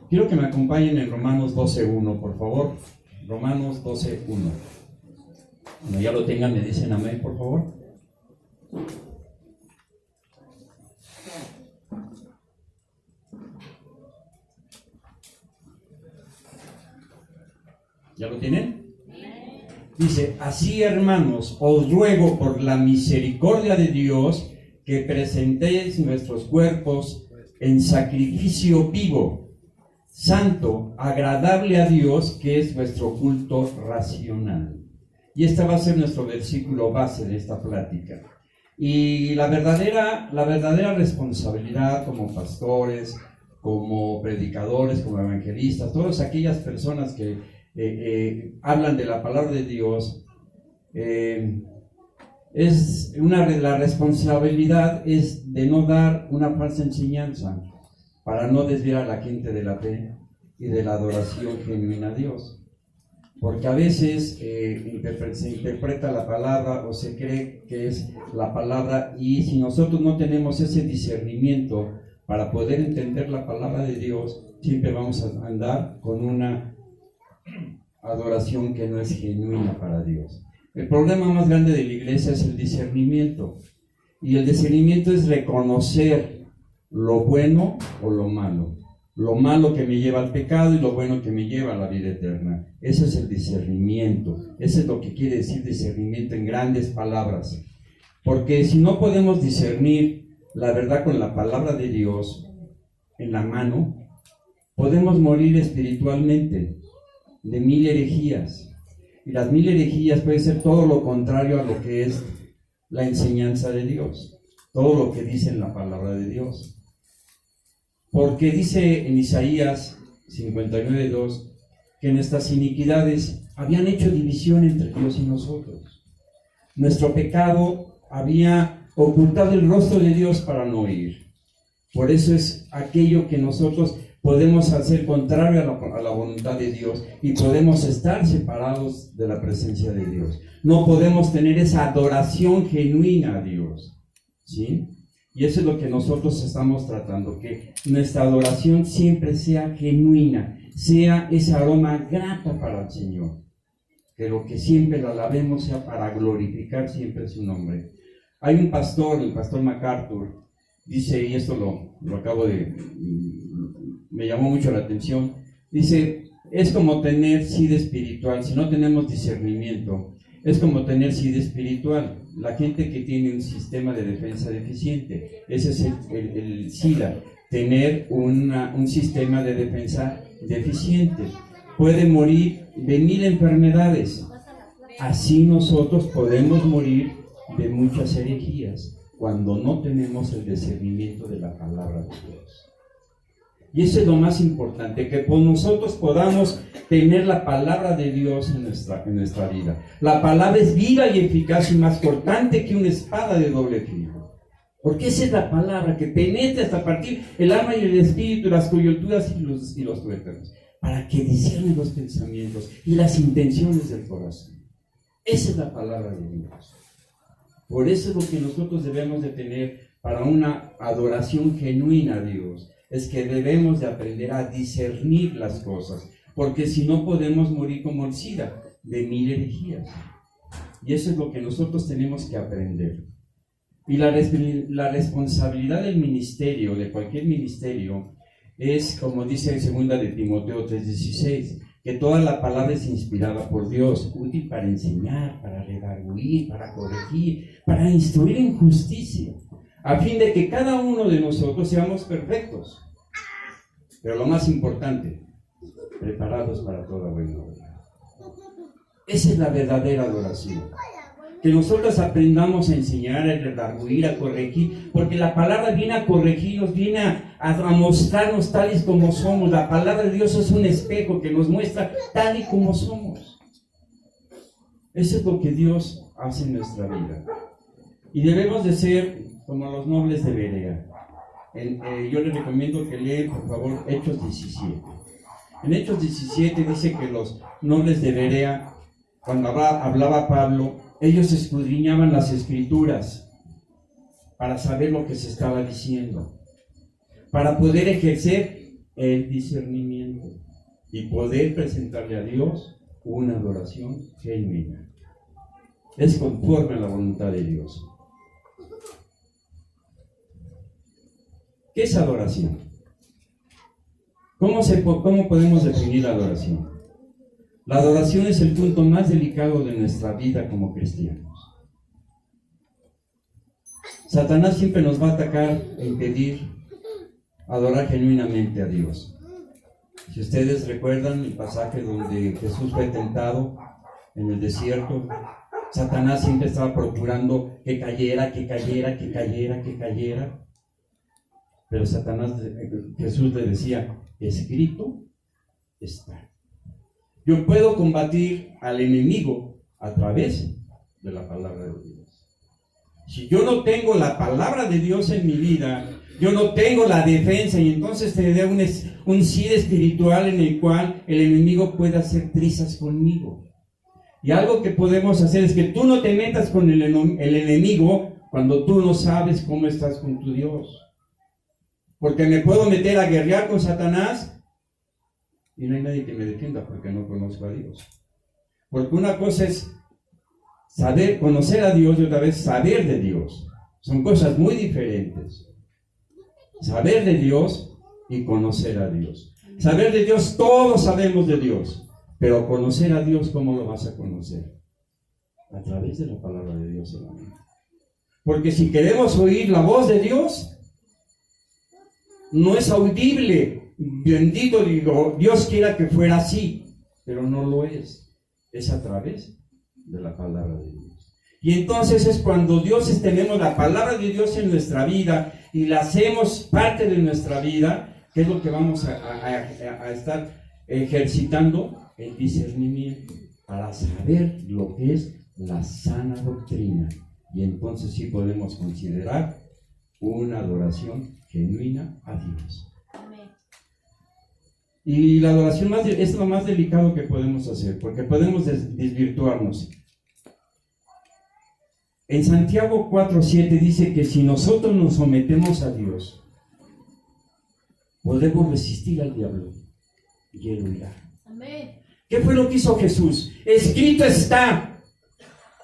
Quiero que me acompañen en Romanos 12:1, por favor. Romanos 12:1. Cuando ya lo tengan, me dicen amén, por favor. ¿Ya lo tienen? Dice, así hermanos, os ruego por la misericordia de Dios que presentéis nuestros cuerpos en sacrificio vivo, santo, agradable a Dios, que es vuestro culto racional. Y este va a ser nuestro versículo base de esta plática. Y la verdadera responsabilidad como pastores, como predicadores, como evangelistas, todas aquellas personas que hablan de la palabra de Dios, la responsabilidad es de no dar una falsa enseñanza para no desviar a la gente de la fe y de la adoración genuina a Dios. Porque a veces se interpreta la palabra o se cree que es la palabra, y si nosotros no tenemos ese discernimiento para poder entender la palabra de Dios, siempre vamos a andar con una adoración que no es genuina para Dios. El problema más grande de la iglesia es el discernimiento, y el discernimiento es reconocer lo bueno o lo malo que me lleva al pecado y lo bueno que me lleva a la vida eterna. Ese es el discernimiento. Eso es lo que quiere decir discernimiento en grandes palabras. Porque si no podemos discernir la verdad con la palabra de Dios en la mano, podemos morir espiritualmente de 1000 herejías. Y las 1000 herejías puede ser todo lo contrario a lo que es la enseñanza de Dios, todo lo que dice en la palabra de Dios. Porque dice en Isaías 59:2 que nuestras iniquidades habían hecho división entre Dios y nosotros. Nuestro pecado había ocultado el rostro de Dios para no oír. Por eso es aquello que nosotros podemos hacer contrario a la voluntad de Dios, y podemos estar separados de la presencia de Dios. No podemos tener esa adoración genuina a Dios, ¿sí? Y eso es lo que nosotros estamos tratando, que nuestra adoración siempre sea genuina, sea ese aroma grato para el Señor, que lo que siempre lo alabemos sea para glorificar siempre su nombre. Hay un pastor, el pastor MacArthur, dice, y esto lo acabo de... me llamó mucho la atención, dice, es como tener sida espiritual. Si no tenemos discernimiento, es como tener sida espiritual. La gente que tiene un sistema de defensa deficiente, ese es el SIDA, tener un sistema de defensa deficiente. Puede morir de 1000 enfermedades. Así nosotros podemos morir de muchas herejías cuando no tenemos el discernimiento de la palabra de Dios. Y eso es lo más importante, que nosotros podamos tener la palabra de Dios en nuestra vida. La palabra es viva y eficaz y más cortante que una espada de doble filo. Porque esa es la palabra que penetra hasta partir el alma y el espíritu, las coyunturas y los tuétanos, para que discierne los pensamientos y las intenciones del corazón. Esa es la palabra de Dios. Por eso es lo que nosotros debemos de tener para una adoración genuina a Dios. Es que debemos de aprender a discernir las cosas, porque si no podemos morir como el SIDA, de 1000 herejías. Y eso es lo que nosotros tenemos que aprender. Y la responsabilidad del ministerio, de cualquier ministerio, es, como dice en 2 de Timoteo 3:16, que toda la palabra es inspirada por Dios, útil para enseñar, para redarguir, para corregir, para instruir en justicia, a fin de que cada uno de nosotros seamos perfectos. Pero lo más importante, preparados para toda buena obra. Esa es la verdadera adoración. Que nosotros aprendamos a enseñar, a redarguir, a corregir, porque la palabra viene a corregirnos, viene a mostrarnos tales como somos. La palabra de Dios es un espejo que nos muestra tal y como somos. Eso es lo que Dios hace en nuestra vida. Y debemos de ser como los nobles de Berea. Yo les recomiendo que lean, por favor, Hechos 17. En Hechos 17 dice que los nobles de Berea, cuando hablaba Pablo, ellos escudriñaban las escrituras para saber lo que se estaba diciendo, para poder ejercer el discernimiento y poder presentarle a Dios una adoración genuina. Es conforme a la voluntad de Dios. ¿Qué es adoración? ¿Cómo podemos definir la adoración? La adoración es el punto más delicado de nuestra vida como cristianos. Satanás siempre nos va a atacar e impedir adorar genuinamente a Dios. Si ustedes recuerdan el pasaje donde Jesús fue tentado en el desierto, Satanás siempre estaba procurando que cayera. Pero Jesús le decía, escrito está. Yo puedo combatir al enemigo a través de la palabra de Dios. Si yo no tengo la palabra de Dios en mi vida, yo no tengo la defensa, y entonces tendré un SID espiritual en el cual el enemigo puede hacer trizas conmigo. Y algo que podemos hacer es que tú no te metas con el enemigo cuando tú no sabes cómo estás con tu Dios. Porque me puedo meter a guerrear con Satanás y no hay nadie que me defienda porque no conozco a Dios. Porque una cosa es conocer a Dios, y otra vez saber de Dios. Son cosas muy diferentes. Saber de Dios y conocer a Dios. Saber de Dios, todos sabemos de Dios. Pero conocer a Dios, ¿cómo lo vas a conocer? A través de la palabra de Dios solamente. Porque si queremos oír la voz de Dios, no es audible. Bendito digo, Dios quiera que fuera así, pero no lo es. Es a través de la palabra de Dios. Y entonces es cuando tenemos la palabra de Dios en nuestra vida y la hacemos parte de nuestra vida, que es lo que vamos a estar ejercitando, el discernimiento, para saber lo que es la sana doctrina. Y entonces sí podemos considerar una adoración genuina a Dios. Amén. Y la adoración es lo más delicado que podemos hacer, porque podemos desvirtuarnos. En Santiago 4:7 dice que si nosotros nos sometemos a Dios, podemos resistir al diablo y él huirá. Amén. ¿Qué fue lo que hizo Jesús? Escrito está.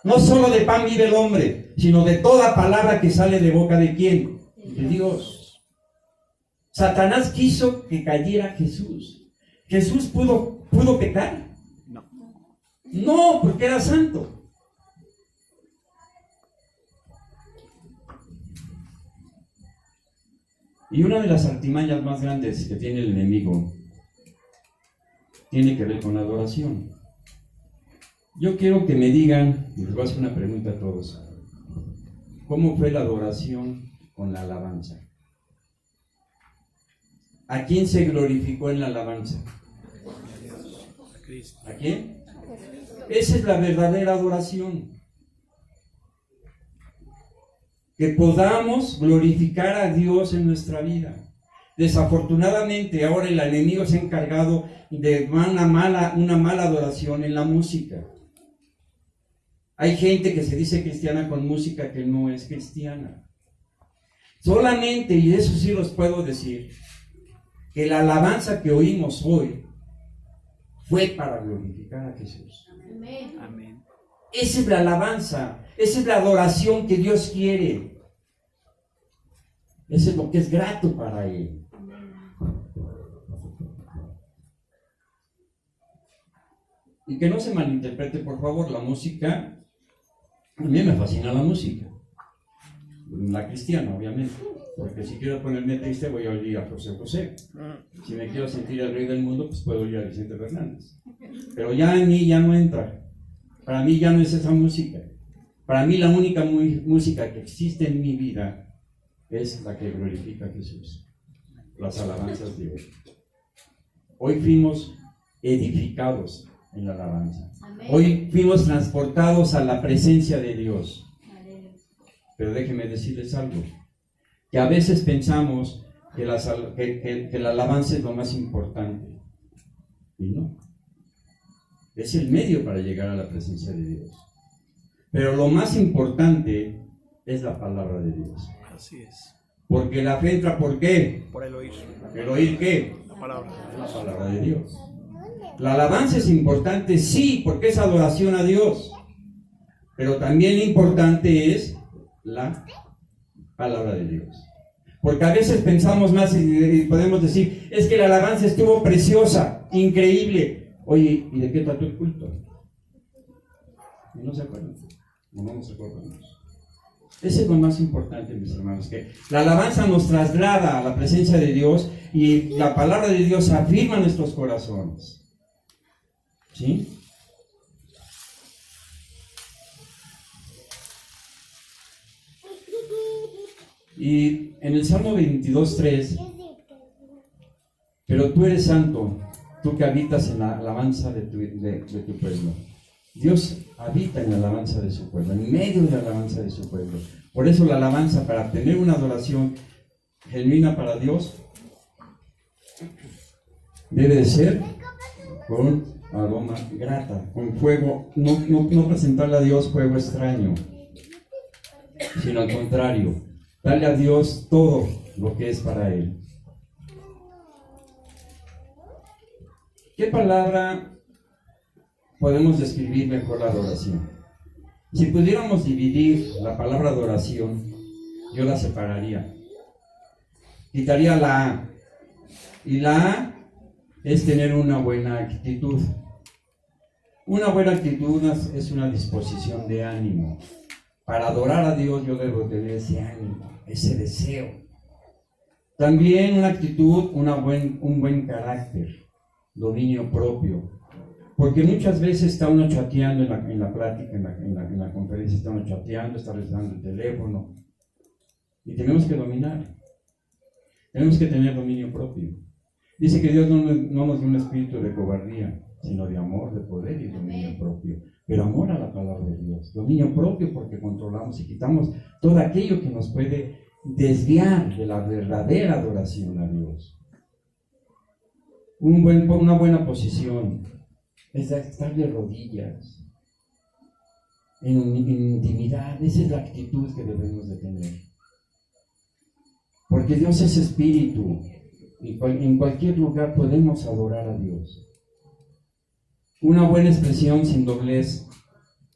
No solo de pan vive el hombre, sino de toda palabra que sale de boca de ¿quién? De Dios. Satanás quiso que cayera Jesús. ¿Jesús pudo pecar? No, porque era santo. Y una de las artimañas más grandes que tiene el enemigo tiene que ver con la adoración. Yo quiero que me digan, y les voy a hacer una pregunta a todos, ¿cómo fue la adoración con la alabanza? ¿A quién se glorificó en la alabanza? ¿A quién? Esa es la verdadera adoración. Que podamos glorificar a Dios en nuestra vida. Desafortunadamente ahora el enemigo se ha encargado de una mala adoración en la música. Hay gente que se dice cristiana con música que no es cristiana. Solamente, y eso sí los puedo decir, que la alabanza que oímos hoy fue para glorificar a Jesús. Amén. Amén. Esa es la alabanza, esa es la adoración que Dios quiere. Eso es lo que es grato para Él. Y que no se malinterprete, por favor, la música. A mí me fascina la música. La cristiana, obviamente. Porque si quiero ponerme triste, voy a oír a José José. Si me quiero sentir el rey del mundo, pues puedo oír a Vicente Fernández. Pero ya en mí ya no entra. Para mí ya no es esa música. Para mí la única música que existe en mi vida es la que glorifica a Jesús. Las alabanzas de Él. Hoy fuimos edificados en la alabanza. Amén. Hoy fuimos transportados a la presencia de Dios. Amén. Pero déjenme decirles algo. Que a veces pensamos que la alabanza es lo más importante. Y no. Es el medio para llegar a la presencia de Dios. Pero lo más importante es la palabra de Dios. Así es. Porque la fe entra, ¿por qué? Por el oír. ¿El oír qué? la palabra de Dios. La alabanza es importante, sí, porque es adoración a Dios. Pero también importante es la palabra de Dios. Porque a veces pensamos más y podemos decir, es que la alabanza estuvo preciosa, increíble. Oye, ¿y de qué trató el culto? Y no se acuerdan. No nos acordamos. Ese es lo más importante, mis hermanos, que la alabanza nos traslada a la presencia de Dios y la palabra de Dios afirma nuestros corazones. ¿Sí? Y en el Salmo 22:3, pero tú eres santo, tú que habitas en la alabanza de tu pueblo. Dios habita en la alabanza de su pueblo, en medio de la alabanza de su pueblo. Por eso la alabanza, para tener una adoración genuina para Dios, debe de ser con aroma grata, con fuego, no presentarle a Dios fuego extraño, sino al contrario, darle a Dios todo lo que es para Él. ¿Qué palabra podemos describir mejor la adoración? Si pudiéramos dividir la palabra adoración, yo la separaría. Quitaría la A. Y la A es tener una buena actitud. Una buena actitud es una disposición de ánimo. Para adorar a Dios yo debo tener ese ánimo, ese deseo. También una actitud, un buen carácter, dominio propio. Porque muchas veces está uno chateando en la plática, en la conferencia, está uno chateando, está revisando el teléfono. Y tenemos que dominar. Tenemos que tener dominio propio. Dice que Dios no nos dio un espíritu de cobardía, sino de amor, de poder y dominio propio. Pero amor a la palabra de Dios. Dominio propio porque controlamos y quitamos todo aquello que nos puede desviar de la verdadera adoración a Dios. Una buena posición es estar de rodillas, en intimidad. Esa es la actitud que debemos de tener. Porque Dios es espíritu y en cualquier lugar podemos adorar a Dios. Una buena expresión sin doblez,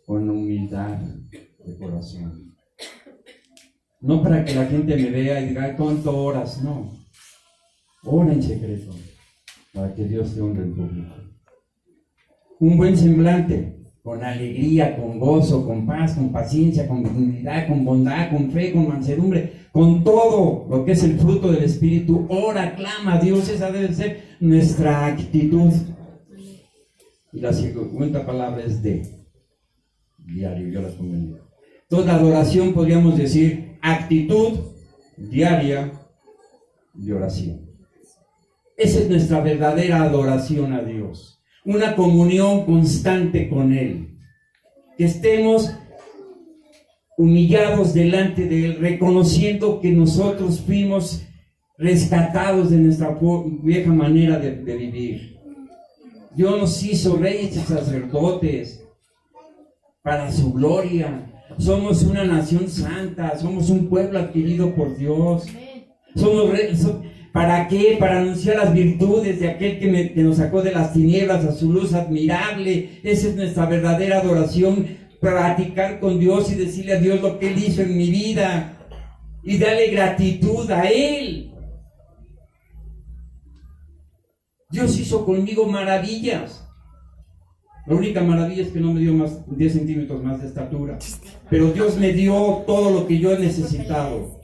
con humildad de corazón. No para que la gente me vea y diga, ¿cuánto oras? No. Ora en secreto, para que Dios te honre en público. Un buen semblante, con alegría, con gozo, con paz, con paciencia, con dignidad, con bondad, con fe, con mansedumbre, con todo lo que es el fruto del Espíritu. Ora, clama a Dios, esa debe ser nuestra actitud. Y la segunda palabra es diario, yo la pongo en diario. Entonces la adoración podríamos decir actitud diaria de oración. Esa es nuestra verdadera adoración a Dios. Una comunión constante con Él. Que estemos humillados delante de Él, reconociendo que nosotros fuimos rescatados de nuestra vieja manera de vivir. Dios nos hizo reyes y sacerdotes para su gloria. Somos una nación santa, somos un pueblo adquirido por Dios. Somos reyes. ¿Para qué? Para anunciar las virtudes de aquel que nos sacó de las tinieblas a su luz admirable. Esa es nuestra verdadera adoración. Platicar con Dios y decirle a Dios lo que Él hizo en mi vida y darle gratitud a Él. Dios hizo conmigo maravillas. La única maravilla es que no me dio más 10 centímetros más de estatura, pero Dios me dio todo lo que yo he necesitado.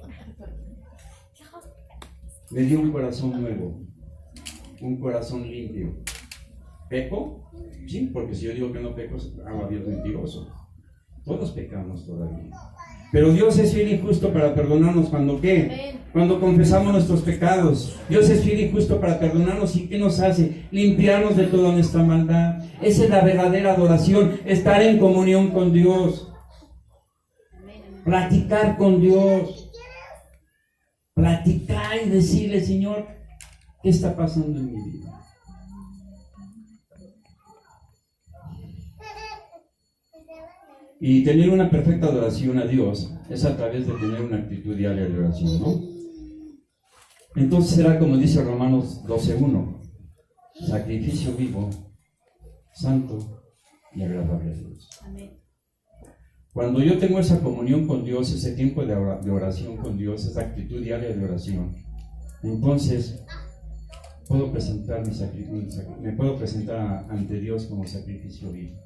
Me dio un corazón nuevo, un corazón limpio. ¿Peco? Sí, porque si yo digo que no peco, hago a Dios mentiroso. Todos pecamos todavía. Pero Dios es fiel y justo para perdonarnos cuando ¿qué? Cuando confesamos nuestros pecados. Dios es fiel y justo para perdonarnos. ¿Y qué nos hace? Limpiarnos de toda nuestra maldad. Esa es la verdadera adoración, estar en comunión con Dios. Platicar con Dios. Platicar y decirle, Señor, ¿qué está pasando en mi vida? Y tener una perfecta adoración a Dios es a través de tener una actitud diaria de oración, ¿no? Entonces será como dice Romanos 12:1, sacrificio vivo, santo y agradable a Dios. Amén. Cuando yo tengo esa comunión con Dios, ese tiempo de oración con Dios, esa actitud diaria de oración, entonces puedo presentar me puedo presentar ante Dios como sacrificio vivo,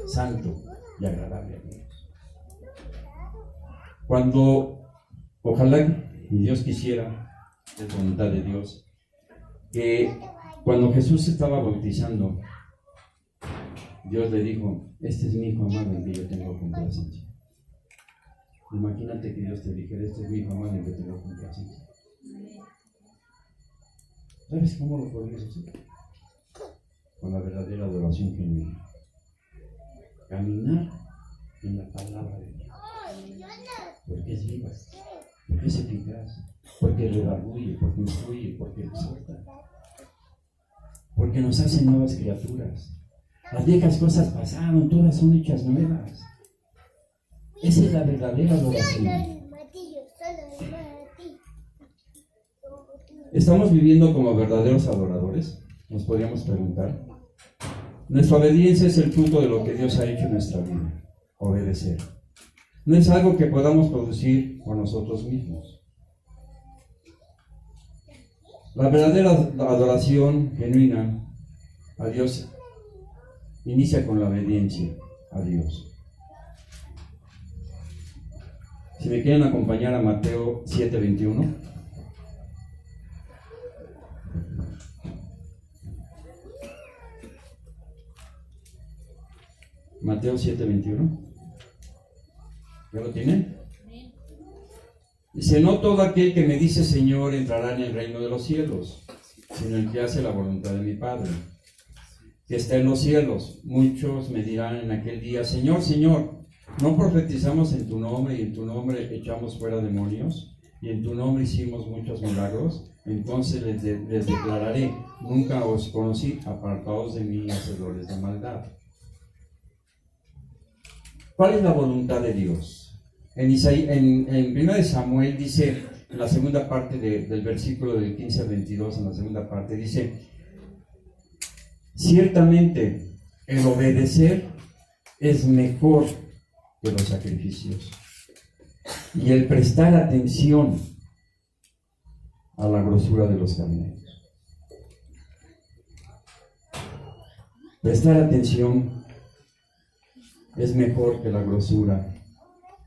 santo y agradable a Dios. Cuando, ojalá y Dios quisiera, es voluntad de Dios, que cuando Jesús estaba bautizando, Dios le dijo: este es mi hijo amado en que yo tengo complacencia. Imagínate que Dios te dijera: este es mi hijo amado en que tengo complacencia. ¿Sabes cómo lo podrías hacer? Con la verdadera adoración genuina. Caminar en la palabra de Dios. Porque es viva, porque es eficaz, porque redarguye, porque influye, porque exhorta, porque nos hace nuevas criaturas. Las viejas cosas pasaron, todas son hechas nuevas. Esa es la verdadera adoración. ¿Estamos viviendo como verdaderos adoradores? Nos podríamos preguntar. Nuestra obediencia es el fruto de lo que Dios ha hecho en nuestra vida. Obedecer. No es algo que podamos producir por nosotros mismos. La verdadera adoración genuina a Dios inicia con la obediencia a Dios. Si me quieren acompañar a Mateo 7:21. Mateo 7:21. ¿Ya lo tienen? Dice: no todo aquel que me dice Señor entrará en el reino de los cielos, sino el que hace la voluntad de mi Padre, que está en los cielos. Muchos me dirán en aquel día: Señor, Señor, ¿no profetizamos en tu nombre y en tu nombre echamos fuera demonios y en tu nombre hicimos muchos milagros? Entonces les declararé: nunca os conocí, apartaos de mí, hacedores de maldad. ¿Cuál es la voluntad de Dios? En 1 Samuel dice, en la segunda parte del versículo del 15 al 22, en la segunda parte dice: ciertamente el obedecer es mejor que los sacrificios, y el prestar atención a la grosura de los carneros. Prestar atención es mejor que la grosura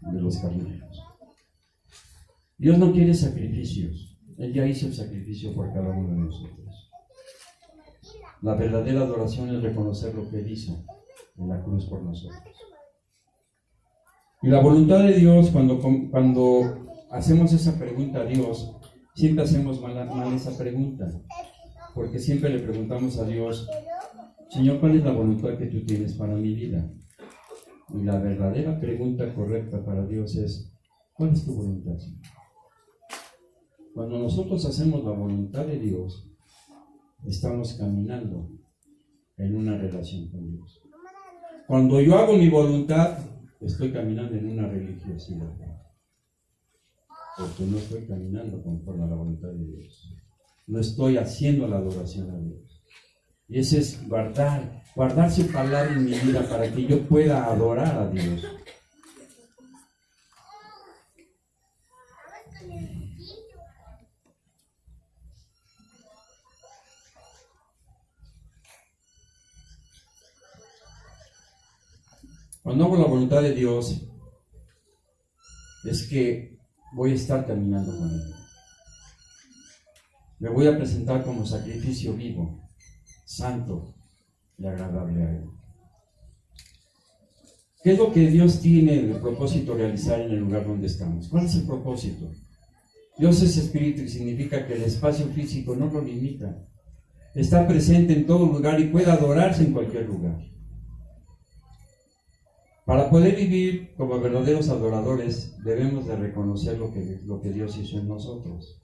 de los carneros. Dios no quiere sacrificios. Él ya hizo el sacrificio por cada uno de nosotros. La verdadera adoración es reconocer lo que Él hizo en la cruz por nosotros. Y la voluntad de Dios, cuando hacemos esa pregunta a Dios, siempre hacemos mal esa pregunta, porque siempre le preguntamos a Dios: Señor, ¿cuál es la voluntad que tú tienes para mi vida? Y la verdadera pregunta correcta para Dios es: ¿cuál es tu voluntad, Señor? Cuando nosotros hacemos la voluntad de Dios, estamos caminando en una relación con Dios. Cuando yo hago mi voluntad, estoy caminando en una religiosidad, porque no estoy caminando conforme a la voluntad de Dios. No estoy haciendo la adoración a Dios. Y ese es guardar su palabra en mi vida para que yo pueda adorar a Dios. Cuando hago la voluntad de Dios, es que voy a estar caminando con Él. Me voy a presentar como sacrificio vivo, santo y agradable a Él. ¿Qué es lo que Dios tiene el propósito de realizar en el lugar donde estamos? ¿Cuál es el propósito? Dios es espíritu y significa que el espacio físico no lo limita. Está presente en todo lugar y puede adorarse en cualquier lugar. Para poder vivir como verdaderos adoradores, debemos de reconocer lo que Dios hizo en nosotros.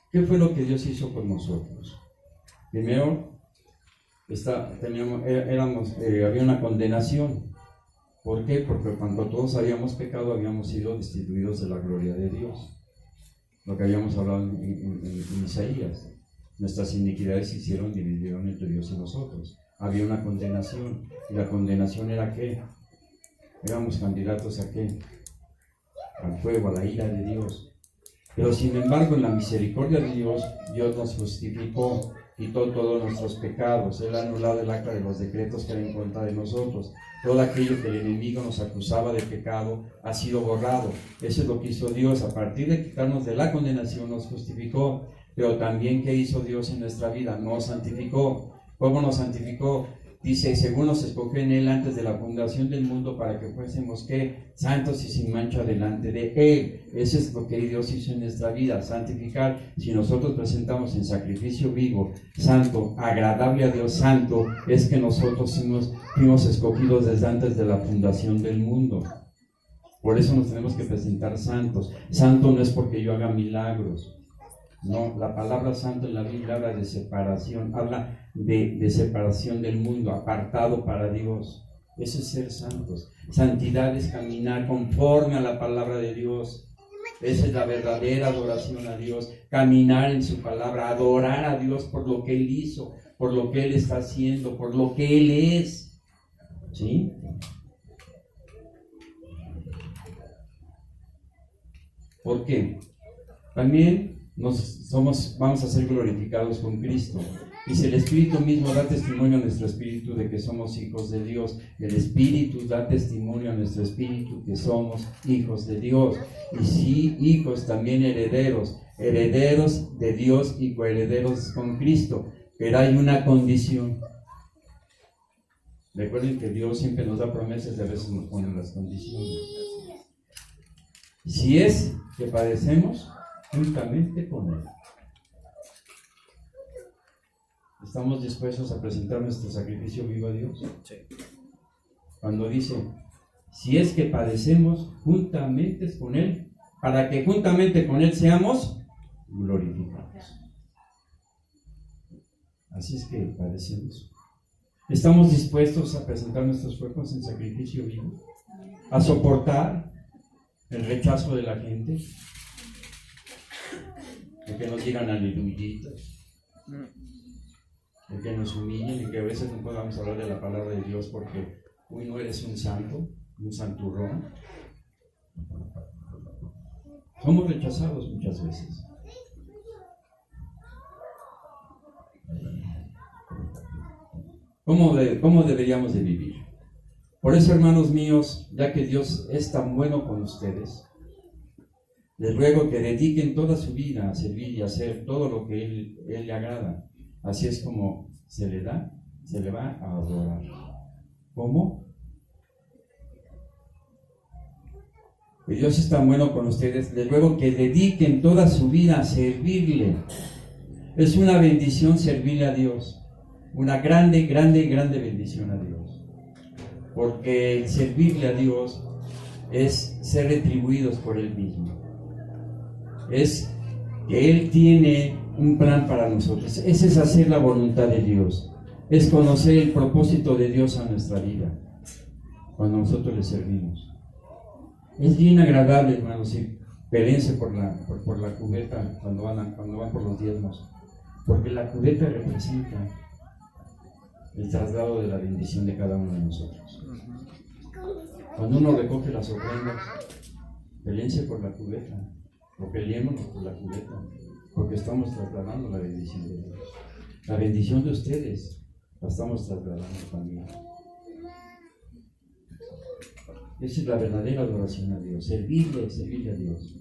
¿Qué fue lo que Dios hizo con nosotros? Primero, había una condenación. ¿Por qué? Porque cuando todos habíamos pecado, habíamos sido destituidos de la gloria de Dios. lo que habíamos hablado en Isaías. Nuestras iniquidades se dividieron entre Dios y nosotros. Había una condenación, y la condenación era ¿qué? Éramos candidatos ¿a qué? Al fuego, a la ira de Dios. Pero sin embargo, en la misericordia de Dios, Dios nos justificó, quitó todos nuestros pecados. Él ha anulado el acta de los decretos que era en contra de nosotros. Todo aquello que el enemigo nos acusaba de pecado ha sido borrado. Eso es lo que hizo Dios. A partir de quitarnos de la condenación, nos justificó. Pero también, ¿qué hizo Dios en nuestra vida? Nos santificó. ¿Cómo nos santificó? Dice, según nos escogió en Él antes de la fundación del mundo para que fuésemos, ¿qué? Santos y sin mancha delante de Él. Eso es lo que Dios hizo en nuestra vida, santificar. Si nosotros presentamos en sacrificio vivo, santo, agradable a Dios, santo, es que nosotros fuimos escogidos desde antes de la fundación del mundo. Por eso nos tenemos que presentar santos. Santo no es porque yo haga milagros. No, la palabra santo en la Biblia habla de separación, habla de separación del mundo, apartado para Dios. Eso es ser santos. Santidad es caminar conforme a la palabra de Dios. Esa es la verdadera adoración a Dios. Caminar en su palabra, adorar a Dios por lo que Él hizo, por lo que Él está haciendo, por lo que Él es. ¿Sí? ¿Por qué? También vamos a ser glorificados con Cristo. Y si el Espíritu mismo da testimonio a nuestro espíritu de que somos hijos de Dios, el Espíritu da testimonio a nuestro espíritu que somos hijos de Dios. Y si hijos, también herederos, herederos de Dios y coherederos con Cristo. Pero hay una condición. Recuerden que Dios siempre nos da promesas y a veces nos pone las condiciones. Si es que padecemos juntamente con Él. ¿Estamos dispuestos a presentar nuestro sacrificio vivo a Dios? Sí. Cuando dice, si es que padecemos juntamente con Él, para que juntamente con Él seamos glorificados. Así es que padecemos. ¿Estamos dispuestos a presentar nuestros cuerpos en sacrificio vivo? ¿A soportar el rechazo de la gente? De que nos digan aleluyitas, de que nos humillen y que a veces no podamos hablar de la palabra de Dios porque hoy no eres un santo, un santurrón. Somos rechazados muchas veces. ¿Cómo deberíamos de vivir? Por eso, hermanos míos, ya que Dios es tan bueno con ustedes, les ruego que dediquen toda su vida a servir y a hacer todo lo que Él le agrada. Así es como se le va a adorar. ¿Cómo? Que Dios es tan bueno con ustedes. Les ruego que dediquen toda su vida a servirle. Es una bendición servirle a Dios. Una grande, grande, grande bendición a Dios. Porque el servirle a Dios es ser retribuidos por Él mismo. Es que Él tiene un plan para nosotros. Ese es hacer la voluntad de Dios. Es conocer el propósito de Dios a nuestra vida cuando nosotros le servimos. Es bien agradable, hermanos, y peleense por la cubeta cuando van por los diezmos, porque la cubeta representa el traslado de la bendición de cada uno de nosotros. Cuando uno recoge las ofrendas, peleense por la cubeta, o peleémonos por la cubeta, porque estamos trasladando la bendición de Dios. La bendición de ustedes la estamos trasladando también. Esa es la verdadera adoración a Dios, servirle a Dios.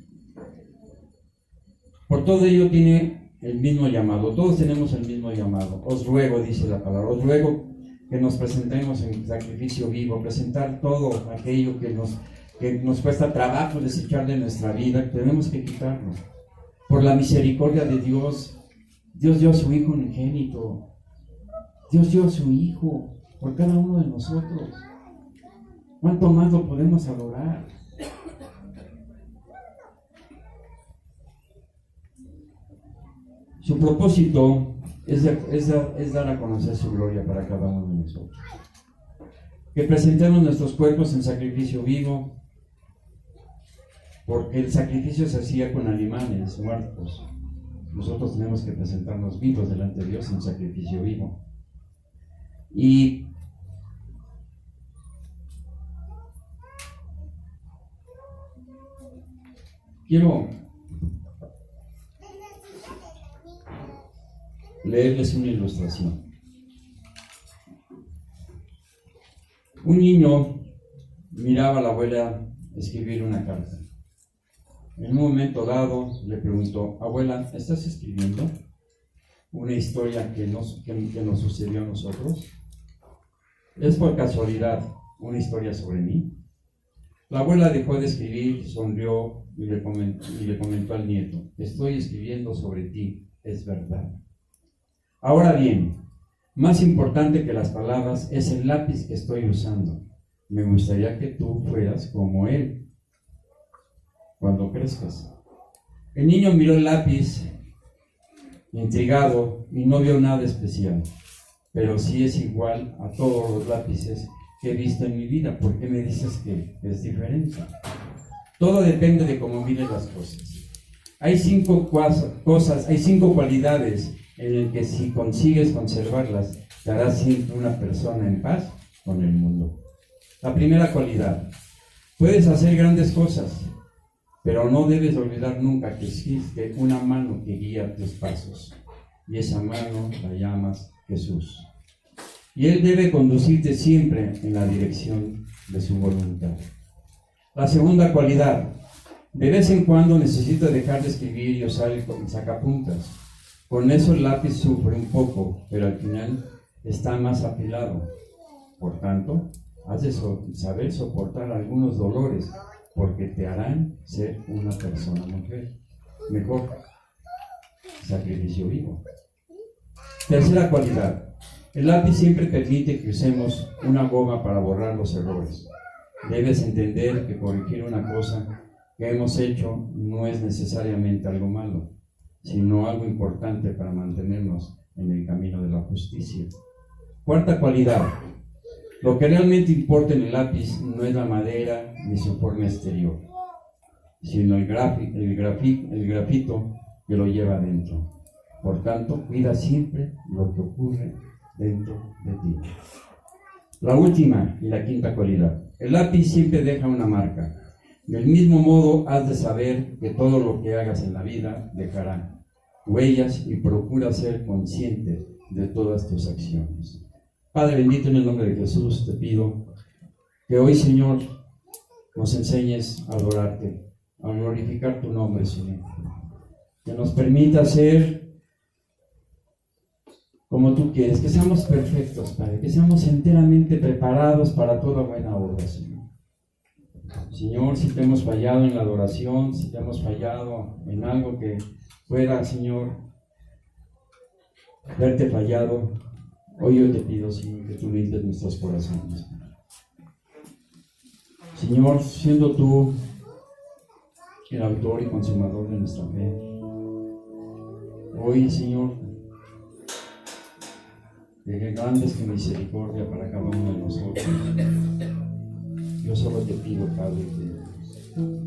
Por todo ello tiene el mismo llamado, todos tenemos el mismo llamado. Os ruego, dice la palabra, os ruego que nos presentemos en sacrificio vivo, presentar todo aquello que nos cuesta trabajo desechar de nuestra vida, tenemos que quitarlo. Por la misericordia de Dios, Dios dio a su Hijo unigénito, Dios dio a su Hijo por cada uno de nosotros. ¿Cuánto más lo podemos adorar? Su propósito es dar a conocer su gloria para cada uno de nosotros. Que presentemos nuestros cuerpos en sacrificio vivo, porque el sacrificio se hacía con animales muertos. Nosotros tenemos que presentarnos vivos delante de Dios en sacrificio vivo. Y quiero leerles una ilustración. Un niño miraba a la abuela escribir una carta. En un momento dado le preguntó: abuela, ¿estás escribiendo una historia que nos sucedió a nosotros? ¿Es por casualidad una historia sobre mí? La abuela dejó de escribir, sonrió y le comentó al nieto: estoy escribiendo sobre ti, es verdad. Ahora bien, más importante que las palabras es el lápiz que estoy usando. Me gustaría que tú fueras como él cuando crezcas. El niño miró el lápiz, intrigado, y no vio nada especial. Pero sí es igual a todos los lápices que he visto en mi vida. ¿Por qué me dices que es diferente? Todo depende de cómo mires las cosas. Hay cinco cualidades en las que si consigues conservarlas, te harás siempre una persona en paz con el mundo. La primera cualidad: puedes hacer grandes cosas, pero no debes olvidar nunca que existe una mano que guía tus pasos, y esa mano la llamas Jesús. Y Él debe conducirte siempre en la dirección de su voluntad. La segunda cualidad: de vez en cuando necesitas dejar de escribir y usar el sacapuntas. Con eso el lápiz sufre un poco, pero al final está más afilado. Por tanto, has de saber soportar algunos dolores, porque te harán ser una persona mejor. Sacrificio vivo. Tercera cualidad: el lápiz siempre permite que usemos una goma para borrar los errores. Debes entender que corregir una cosa que hemos hecho no es necesariamente algo malo, sino algo importante para mantenernos en el camino de la justicia. Cuarta cualidad: lo que realmente importa en el lápiz no es la madera ni su forma exterior, sino el grafito que lo lleva adentro. Por tanto, cuida siempre lo que ocurre dentro de ti. La última y la quinta cualidad: el lápiz siempre deja una marca. Del mismo modo, has de saber que todo lo que hagas en la vida dejará huellas, y procura ser consciente de todas tus acciones. Padre bendito, en el nombre de Jesús te pido que hoy, Señor, nos enseñes a adorarte, a glorificar tu nombre, Señor. Que nos permita ser como tú quieres, que seamos perfectos, Padre, que seamos enteramente preparados para toda buena obra, Señor. Señor, si te hemos fallado en la adoración, si te hemos fallado en algo que pueda, Señor, haberte fallado, hoy yo te pido, Señor, que tú limpies nuestros corazones. Señor, siendo tú el autor y consumador de nuestra fe, hoy, Señor, que grande es tu misericordia para cada uno de nosotros. Yo solo te pido, Padre,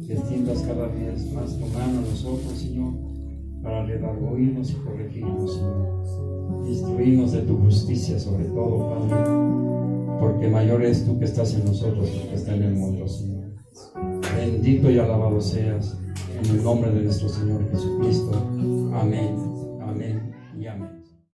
que extiendas cada vez más tu mano a nosotros, Señor, para redarguirnos y corregirnos, Señor. Instruirnos de tu justicia sobre todo, Padre, porque mayor es tú que estás en nosotros que el que está en el mundo, Señor. Bendito y alabado seas, en el nombre de nuestro Señor Jesucristo. Amén, amén y amén.